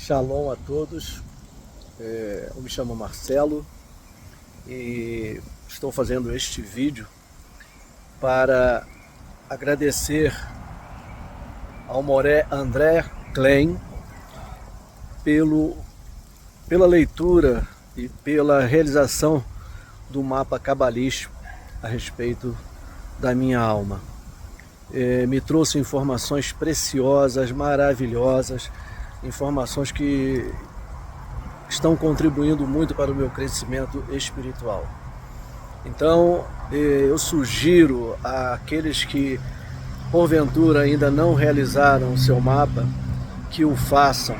Shalom a todos, eu me chamo Marcelo e estou fazendo este vídeo para agradecer ao Moré André Klein pela leitura e pela realização do mapa cabalístico a respeito da minha alma. Me trouxe informações preciosas, maravilhosas, informações que estão contribuindo muito para o meu crescimento espiritual. Então, eu sugiro àqueles que, porventura, ainda não realizaram o seu mapa, que o façam,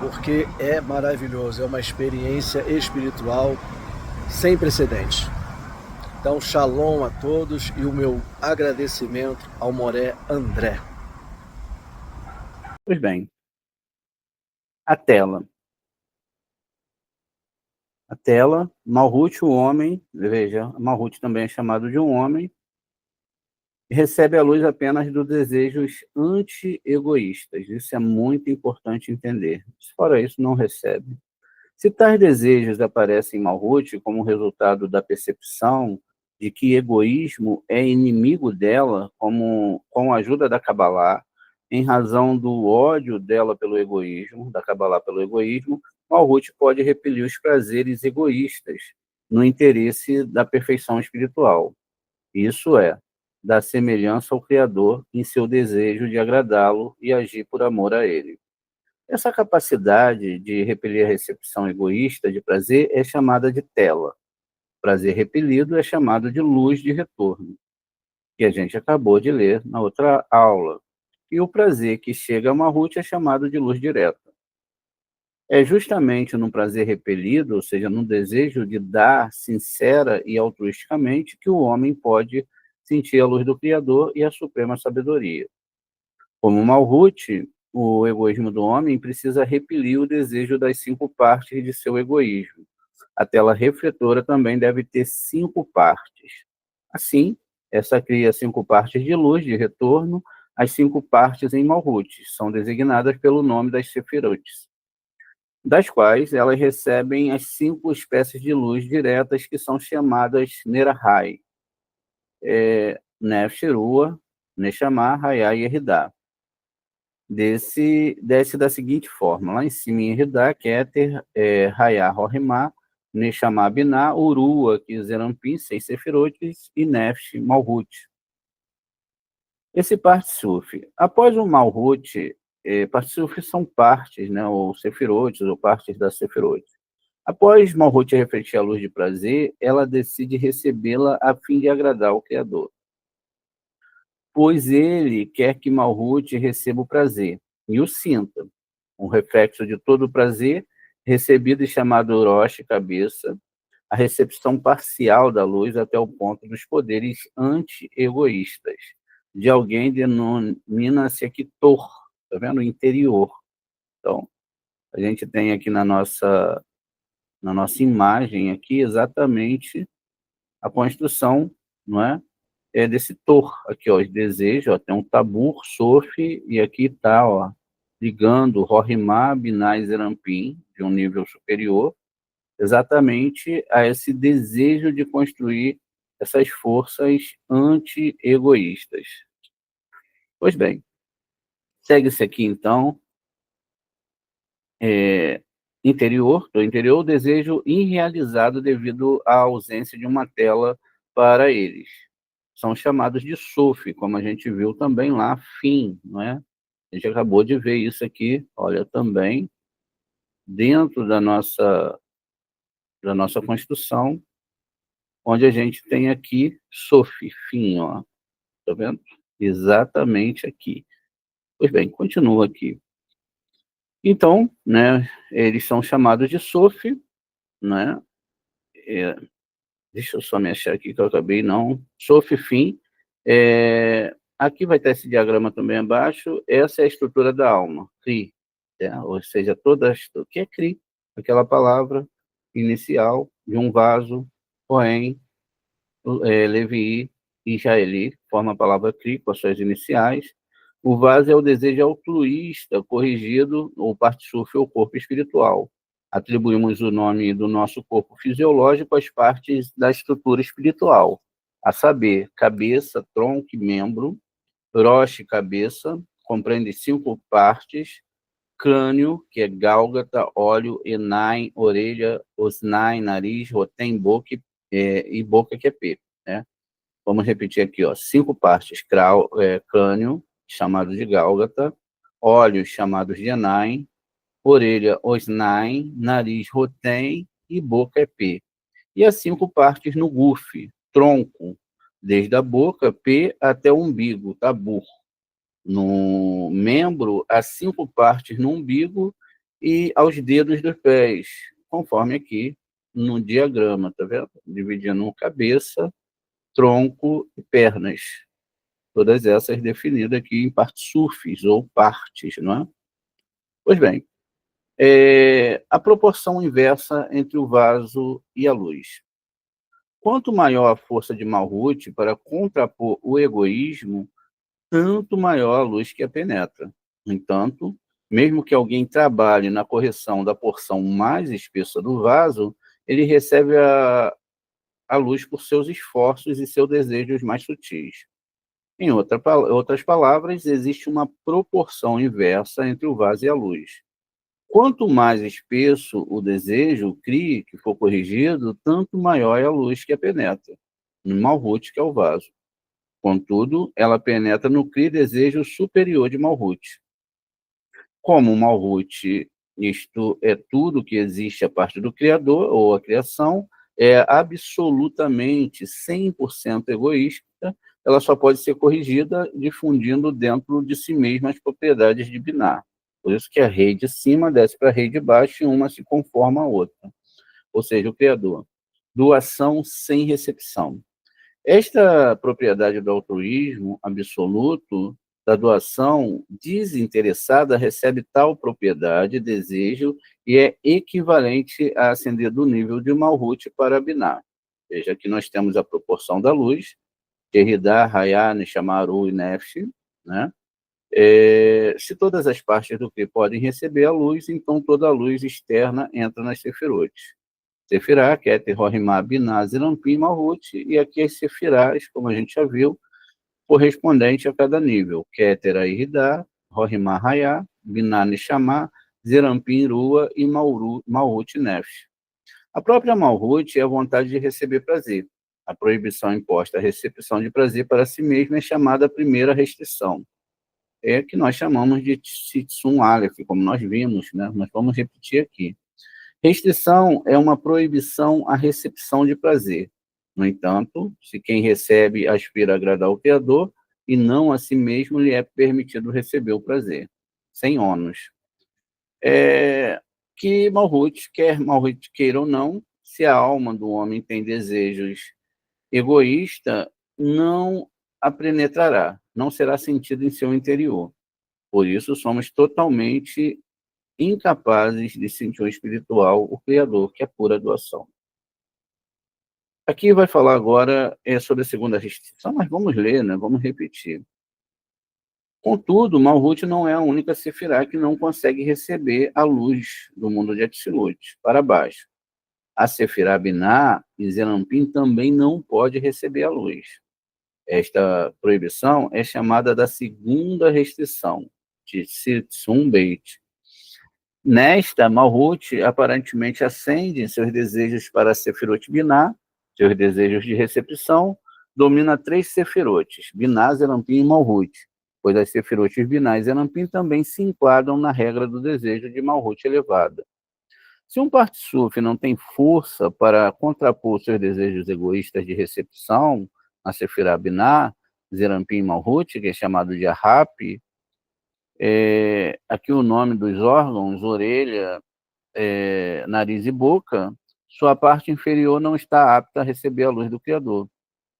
porque é maravilhoso, é uma experiência espiritual sem precedentes. Então, shalom a todos e o meu agradecimento ao Moré André. Pois bem, a tela. A tela, Malhut, o homem, veja, Malhut também é chamado de um homem, recebe a luz apenas dos desejos anti-egoístas. Isso é muito importante entender. Fora isso, não recebe. Se tais desejos aparecem em Malhut como resultado da percepção de que egoísmo é inimigo dela, com a ajuda da Kabbalah, em razão do ódio dela pelo egoísmo, da Kabbalah pelo egoísmo, Malhut pode repelir os prazeres egoístas no interesse da perfeição espiritual. Isso é, da semelhança ao Criador em seu desejo de agradá-lo e agir por amor a ele. Essa capacidade de repelir a recepção egoísta de prazer é chamada de tela. Prazer repelido é chamado de luz de retorno, que a gente acabou de ler na outra aula. E o prazer que chega a Malhut é chamado de luz direta. É justamente no prazer repelido, ou seja, no desejo de dar sincera e altruisticamente, que o homem pode sentir a luz do Criador e a suprema sabedoria. Como Malhut, o egoísmo do homem precisa repelir o desejo das 5 partes de seu egoísmo. A tela refletora também deve ter 5 partes. Assim, essa cria 5 partes de luz de retorno. As 5 partes em Malhut são designadas pelo nome das Sefirotes, das quais elas recebem as 5 espécies de luz diretas que são chamadas Nerahai, Nefesh, Ruach, Neshama, Hayah e Eridá. Desce da seguinte forma: lá em cima em Eridá, Keter, Hayah, Rohimá, Neshama, Binah, Urua, que Zerampim, 6 Sefirotes, e Nefesh, Malhut. Esse Partsuf, após o Malhut, Partsuf são partes, né, ou Sefirotes, ou partes da Sefirotes. Após Malhut refletir a luz de prazer, ela decide recebê-la a fim de agradar o Criador, pois ele quer que Malhut receba o prazer e o sinta, um reflexo de todo o prazer recebido e chamado Rosh, cabeça, a recepção parcial da luz até o ponto dos poderes anti-egoístas, de alguém denomina-se aqui Tor, tá vendo? Interior. Então, a gente tem aqui na nossa imagem aqui exatamente a construção, não é? Desse Tor, aqui, ó, de desejo, ó, tem um Tabur, Sof, e aqui está, ó, ligando Rohimá, Binah e Zerampim, de um nível superior, exatamente a esse desejo de construir essas forças anti-egoístas. Pois bem, segue-se aqui, então, do interior, o desejo irrealizado devido à ausência de uma tela para eles. são chamados de Sof, como a gente viu também lá, Fim, não é? A gente acabou de ver isso aqui, olha, também dentro da nossa construção, onde a gente tem aqui Sof, Fim, ó, tá vendo? Exatamente aqui. Pois bem, continua aqui. Então, né, eles são chamados de Sof, né? Deixa eu só me achar aqui que eu acabei, não. Sof, Fim. Aqui vai ter esse diagrama também abaixo. Essa é a estrutura da alma, Kri. Ou seja, toda o que é Kri? Aquela palavra inicial de um vaso, Poem, Levi e Jaeli, forma a palavra Kri com as suas iniciais. O vaso é o desejo altruísta, corrigido, ou parte Sof, ou corpo espiritual. Atribuímos o nome do nosso corpo fisiológico às partes da estrutura espiritual, a saber, cabeça, tronco e membro, Rosh, cabeça, compreende 5 partes, crânio, que é gálgata, óleo, enai, orelha, osnai, nariz, rotem, boca e boca, que é pê, né? Vamos repetir aqui, ó, 5 partes, crânio, chamado de gálgata, olhos, chamados de enai, orelha, osnai, nariz, rotem e boca, é pê. E as 5 partes no guf, tronco, desde a boca, pê, até o umbigo, tabur. No membro, as 5 partes no umbigo e aos dedos dos pés, conforme aqui no diagrama, tá vendo? Dividindo cabeça, tronco e pernas. Todas essas definidas aqui em partes sufis, ou partes, não é? Pois bem, a proporção inversa entre o vaso e a luz. Quanto maior a força de Malhut para contrapor o egoísmo, tanto maior a luz que a penetra. No entanto, mesmo que alguém trabalhe na correção da porção mais espessa do vaso, ele recebe a luz por seus esforços e seus desejos mais sutis. Em outras palavras, existe uma proporção inversa entre o vaso e a luz. Quanto mais espesso o desejo, o Kri, que for corrigido, tanto maior é a luz que a penetra, no Malhut, que é o vaso. Contudo, ela penetra no Kri desejo superior de Malhut. Como o Malhut, isto é tudo que existe a parte do Criador, ou a criação, é absolutamente 100% egoísta, ela só pode ser corrigida difundindo dentro de si mesma as propriedades de Binah. Por isso que a rei de cima desce para a rei de baixo e uma se conforma à outra. Ou seja, o Criador. Doação sem recepção. Esta propriedade do altruísmo absoluto, da doação desinteressada, recebe tal propriedade, desejo, e é equivalente a ascender do nível de Malhut para Binah. Veja que nós temos a proporção da luz, Yeridá, Hayá, Neshamaru e Nefesh, né? Se todas as partes do Kri podem receber a luz, então toda a luz externa entra nas Sefirot. Sefirá, Keter, Rohimá, Binah, Zerampim, Malhut, e aqui as Sefirás, como a gente já viu, correspondente a cada nível. Keter, Iridá, Rohimá, Hayá, Binah, Neshamá, Zerampim, Rua e Malhut, Nefesh. A própria Malhut é a vontade de receber prazer. A proibição imposta à recepção de prazer para si mesma é chamada a primeira restrição. É que nós chamamos de Tzitsum Aleph, como nós vimos, né? Nós vamos repetir aqui. Restrição é uma proibição à recepção de prazer. No entanto, se quem recebe aspira a agradar o Criador e não a si mesmo, lhe é permitido receber o prazer, sem ônus. Que Malhut, quer Malhut queira ou não, se a alma do homem tem desejos egoístas, não a penetrará, não será sentido em seu interior. Por isso, somos totalmente incapazes de sentir o espiritual, o Criador, que é pura doação. Aqui vai falar agora sobre a segunda restrição, mas vamos ler, né? Vamos repetir. Contudo, Malhut não é a única Sefirá que não consegue receber a luz do mundo de Atzilut para baixo. A Sefirá Binah e Zerampim também não pode receber a luz. Esta proibição é chamada da segunda restrição, de Tzitsum Beit. Nesta, Malhut aparentemente ascende em seus desejos para Sefirot Binah, seus desejos de recepção, domina 3 sefirotes, Binah, Zerampim e Malhut, pois as sefirotes Binah e Zerampim também se enquadram na regra do desejo de Malhut elevada. Se um Partsuf não tem força para contrapor seus desejos egoístas de recepção, a Sefirah Binah, Zerampim e Malhut, que é chamado de Ahap, aqui o nome dos órgãos, orelha, nariz e boca, sua parte inferior não está apta a receber a luz do Criador,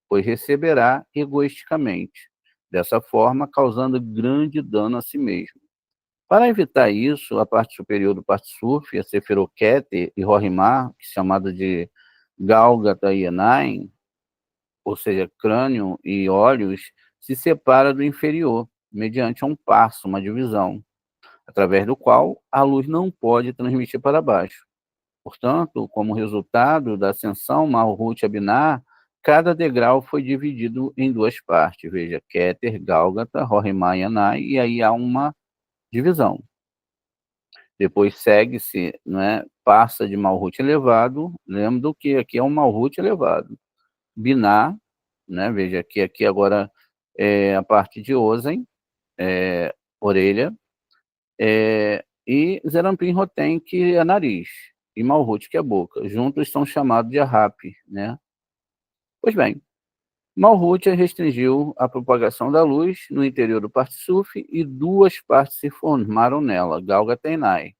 pois receberá egoisticamente, dessa forma causando grande dano a si mesmo. Para evitar isso, a parte superior do Partsuf, a Sefiroketer e Rohimar, chamada de Galgata e Enaim, ou seja, crânio e olhos, se separa do inferior, mediante um passo, uma divisão, através do qual a luz não pode transmitir para baixo. Portanto, como resultado da ascensão Malhut Binah, cada degrau foi dividido em 2 partes. Veja, Keter, Gálgata, Rohimá e Anai, e aí há uma divisão. Depois segue-se, né, passa de Malhut elevado, lembra que aqui é um Malhut elevado. Binah, né, veja que aqui agora é a parte de Ozen, orelha, e Zerampim Rotem, que é nariz, e Malhut, que é boca. Juntos são chamados de Ahap, né? Pois bem, Malhut restringiu a propagação da luz no interior do Partsuf e 2 partes se formaram nela, Galgata e Nai.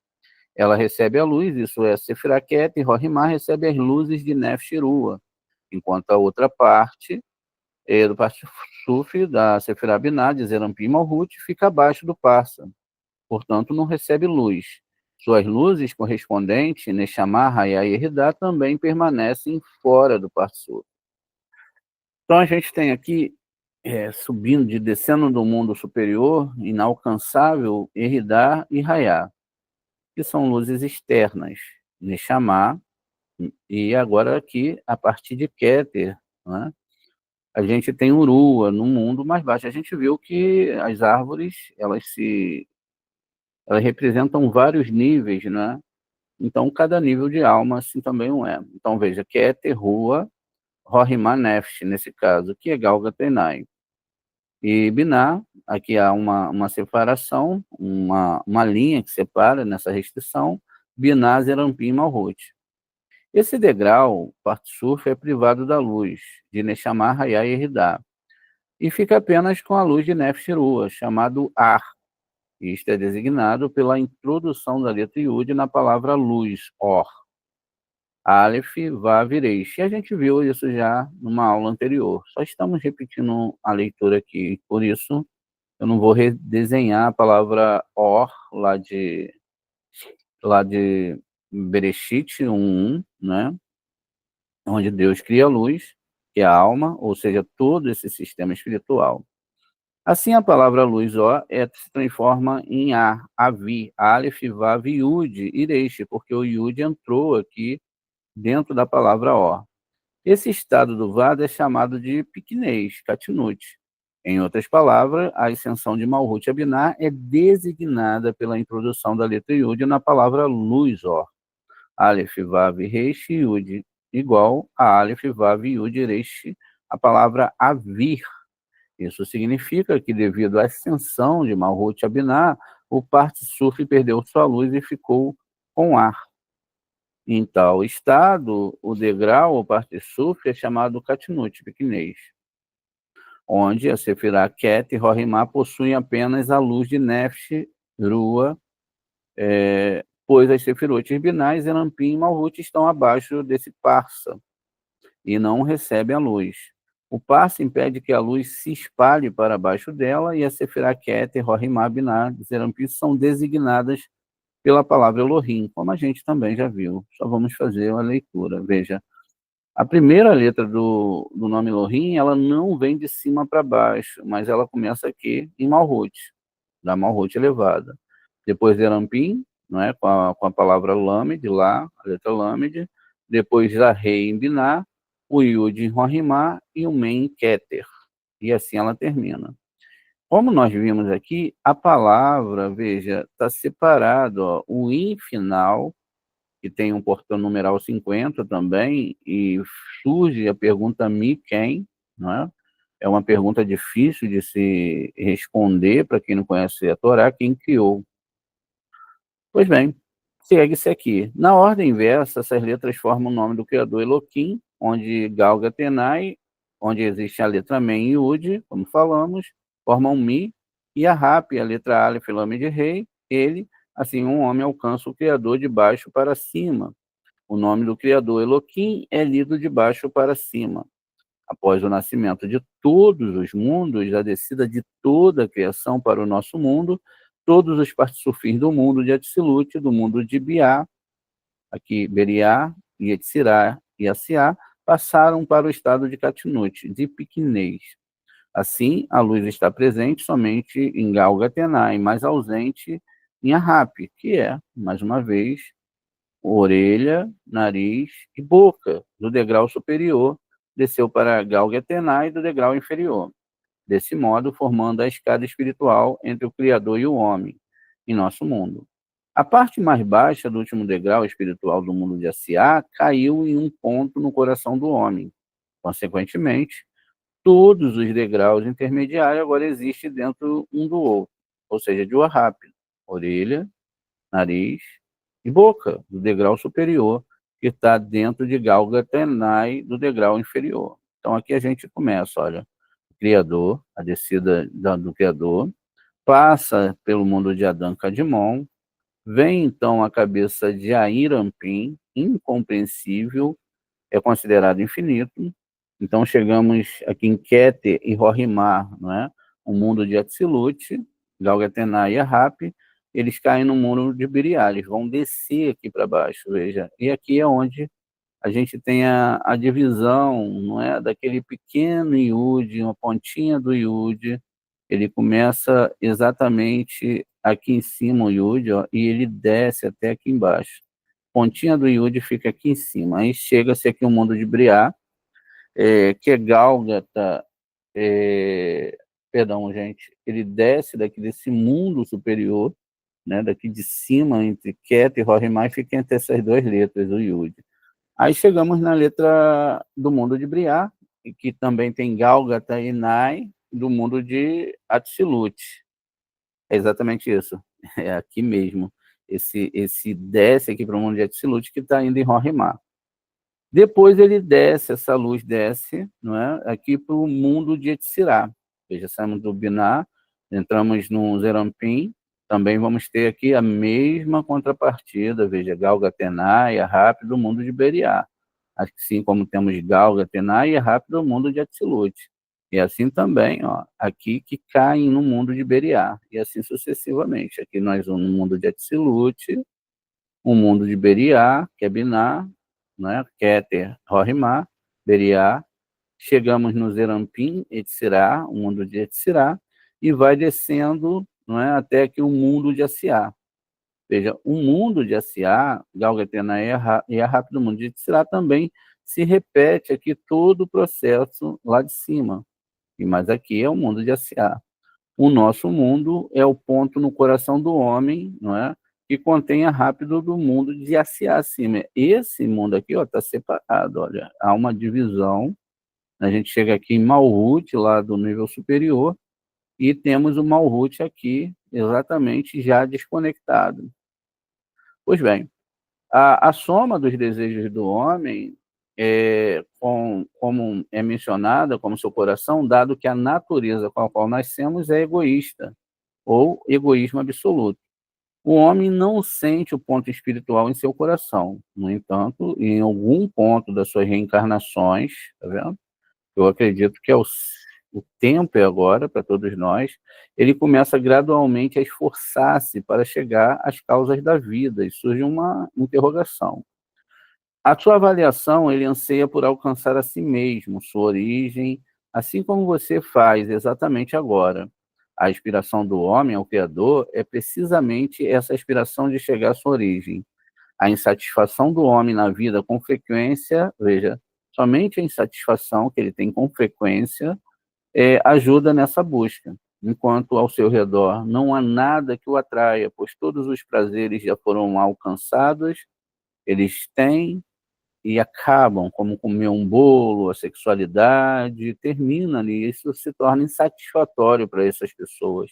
Ela recebe a luz, isso é, Sefiraket e Rohimar recebe as luzes de Nefshirua, enquanto a outra parte do Partsuf, da Sefirah Binah, de Zerampim e Malhut, fica abaixo do Parsa, portanto não recebe luz. Suas luzes correspondentes, Neshamah, Hayah e Eridá, também permanecem fora do Partsuf. Então a gente tem aqui, subindo, descendo do mundo superior, inalcançável, Eridá e Hayah, que são luzes externas, Neshamah, e agora aqui, a partir de Keter, né, a gente tem Urua no mundo mais baixo. A gente viu que as árvores, elas representam vários níveis, né? Então, cada nível de alma, assim, também não é. Então, veja, Keter, Rua, Rohimá, Nefesh, nesse caso, que é Galgata e Nai. E Binah, aqui há uma separação, uma linha que separa nessa restrição, Binah, Zerampim e Malhut. Esse degrau, Partsuf, é privado da luz, de Neshamah, Hayah e Eridá, e fica apenas com a luz de Nefesh, chamado Ar. Isto é designado pela introdução da letra Yud na palavra luz, Or. Aleph, Vav, Reish. E a gente viu isso já numa aula anterior. Só estamos repetindo a leitura aqui. Por isso, eu não vou redesenhar a palavra Or, lá de Bereshit 1, né? Onde Deus cria a luz, que é a alma, ou seja, todo esse sistema espiritual. Assim, a palavra luz, ó, se transforma em A, Avi, Aleph, Vav, Yud e Reish, porque o Yud entrou aqui dentro da palavra ó. Esse estado do Vada é chamado de piquenês, Katinut. Em outras palavras, a ascensão de Malhut Binah é designada pela introdução da letra Yud na palavra luz, ó. Aleph, Vav, Reish, Yud, igual a Aleph, Vav, Yud, Reish, a palavra Avir. Isso significa que, devido à ascensão de Malhut Binah, o Partsuf perdeu sua luz e ficou com ar. Em tal estado, o degrau, o Partsuf, é chamado Katinut, pequenês, onde a Sefirah Ket e Rohimá possuem apenas a luz de Nefesh, Rua, pois as Sefirot Binah, Zerampim e Malhut estão abaixo desse Parsa e não recebem a luz. O Parsa impede que a luz se espalhe para baixo dela, e a Sefirah Ket, Rohimá, Binah, Zerampim são designadas pela palavra Elohim, como a gente também já viu. Só vamos fazer uma leitura. Veja, a primeira letra do nome Elohim, ela não vem de cima para baixo, mas ela começa aqui em Malhut, da Malhut elevada. Depois Zerampim, não é? com a palavra Lamed, lá, a letra Lamed. Depois Zahei em Binah, o Yud em Rohimá e o Men em Keter. E assim ela termina. Como nós vimos aqui, a palavra, veja, está separado, ó, o in final, que tem um portão numeral 50 também, e surge a pergunta mi, quem, não é? É uma pergunta difícil de se responder para quem não conhece a Torá, quem criou. Pois bem, segue-se aqui. Na ordem inversa, essas letras formam o nome do Criador Elohim, onde Galgatenai, onde existe a letra Men e Yud, como falamos, formam Mi, e a Rap, a letra Aleph, nome de rei, ele, assim, um homem alcança o Criador de baixo para cima. O nome do Criador Elohim é lido de baixo para cima. Após o nascimento de todos os mundos, a descida de toda a criação para o nosso mundo, todos os participes do mundo de Atzilut, do mundo de Biá, aqui Beriá, Yetzirá e Asiá, passaram para o estado de Katinut, de pequenez. Assim, a luz está presente somente em Galgatenai, mas ausente em Ahap, que é, mais uma vez, orelha, nariz e boca do degrau superior, desceu para Galgatenai do degrau inferior, desse modo formando a escada espiritual entre o Criador e o homem, em nosso mundo. A parte mais baixa do último degrau espiritual do mundo de Asiá caiu em um ponto no coração do homem. Consequentemente, todos os degraus intermediários agora existem dentro um do outro, ou seja, de Wahab, orelha, nariz e boca, do degrau superior, que está dentro de Galgatenai, do degrau inferior. Então aqui a gente começa, olha, o Criador, a descida do Criador, passa pelo mundo de Adão Kadmon, vem então a cabeça de Airampim, incompreensível, é considerado infinito. Então chegamos aqui em Keter e Rohimar, não é? O mundo de Atzilut, Galgatenai e Ahap, eles caem no mundo de Biriá, eles vão descer aqui para baixo, veja. E aqui é onde a gente tem a divisão, não é? Daquele pequeno Yud, uma pontinha do Yud, ele começa exatamente aqui em cima o Yud, ó, e ele desce até aqui embaixo. Pontinha do Yud fica aqui em cima. Aí chega-se aqui o mundo de Briá, que é Gálgata, perdão, gente, ele desce daqui desse mundo superior, né, daqui de cima, entre Ket e Rohimai, fica entre essas duas letras, o Yud. Aí chegamos na letra do mundo de Briá, que também tem Gálgata e Nai, do mundo de Atzilut. É exatamente isso, é aqui mesmo. Esse desce aqui para o mundo de Atzilut, que está indo em Rohimar. Depois ele desce, essa luz desce, não é? Aqui para o mundo de Yetzirá. Veja, saímos do Biná, entramos no Zerampim, também vamos ter aqui a mesma contrapartida, veja, Galgatenai e Ahap do mundo de Beriá. Assim como temos Galgatenai e Ahap do mundo de Atzilut. E assim também, ó, aqui que caem no mundo de Beriá, e assim sucessivamente. Aqui nós vamos no mundo de Atzilut, o mundo de Beriá, que é Biná, né? Keter, Rohimar, Beriá, chegamos no Zerampim, Yetzirá, o mundo de Yetzirá, e vai descendo, não é, até que o mundo de Asiá. Veja, o mundo de Asiá, Galgatena e a rápido mundo de Yetzirá também se repete aqui todo o processo lá de cima. Mas aqui é o mundo de Asiá. O nosso mundo é o ponto no coração do homem, não é? Que contém a rápido do mundo de Asiá acima. Esse mundo aqui está separado, olha, há uma divisão. A gente chega aqui em Malhut, lá do nível superior, e temos o Malhut aqui, exatamente já desconectado. Pois bem, a soma dos desejos do homem, como é mencionada, como seu coração, dado que a natureza com a qual nascemos é egoísta, ou egoísmo absoluto. O homem não sente o ponto espiritual em seu coração. No entanto, em algum ponto das suas reencarnações, tá vendo? Eu acredito que o tempo é agora para todos nós, ele começa gradualmente a esforçar-se para chegar às causas da vida, e surge uma interrogação. A sua avaliação, ele anseia por alcançar a si mesmo, sua origem, assim como você faz exatamente agora. A aspiração do homem ao Criador é precisamente essa aspiração de chegar à sua origem. A insatisfação do homem na vida com frequência, veja, somente a insatisfação que ele tem com frequência ajuda nessa busca. Enquanto ao seu redor não há nada que o atraia, pois todos os prazeres já foram alcançados, eles têm, e acabam, como comer um bolo, a sexualidade, termina ali, isso se torna insatisfatório para essas pessoas.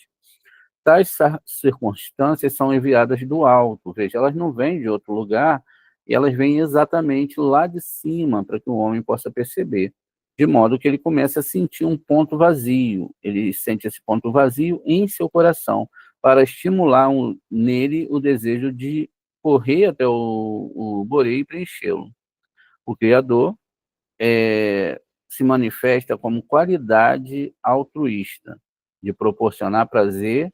Tais circunstâncias são enviadas do alto, veja, elas não vêm de outro lugar, e elas vêm exatamente lá de cima, para que o homem possa perceber, de modo que ele comece a sentir um ponto vazio, ele sente esse ponto vazio em seu coração, para estimular nele o desejo de correr até o Borei e preenchê-lo. O Criador se manifesta como qualidade altruísta, de proporcionar prazer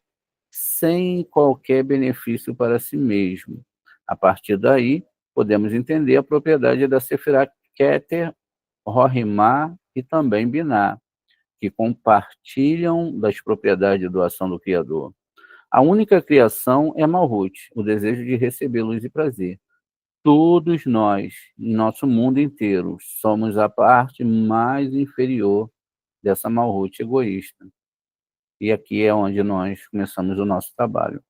sem qualquer benefício para si mesmo. A partir daí, podemos entender a propriedade da Sefirah Keter, Rohimá e também Biná, que compartilham das propriedades de doação do Criador. A única criação é Malhut, o desejo de receber luz e prazer. Todos nós, em nosso mundo inteiro, somos a parte mais inferior dessa Malhut egoísta. E aqui é onde nós começamos o nosso trabalho.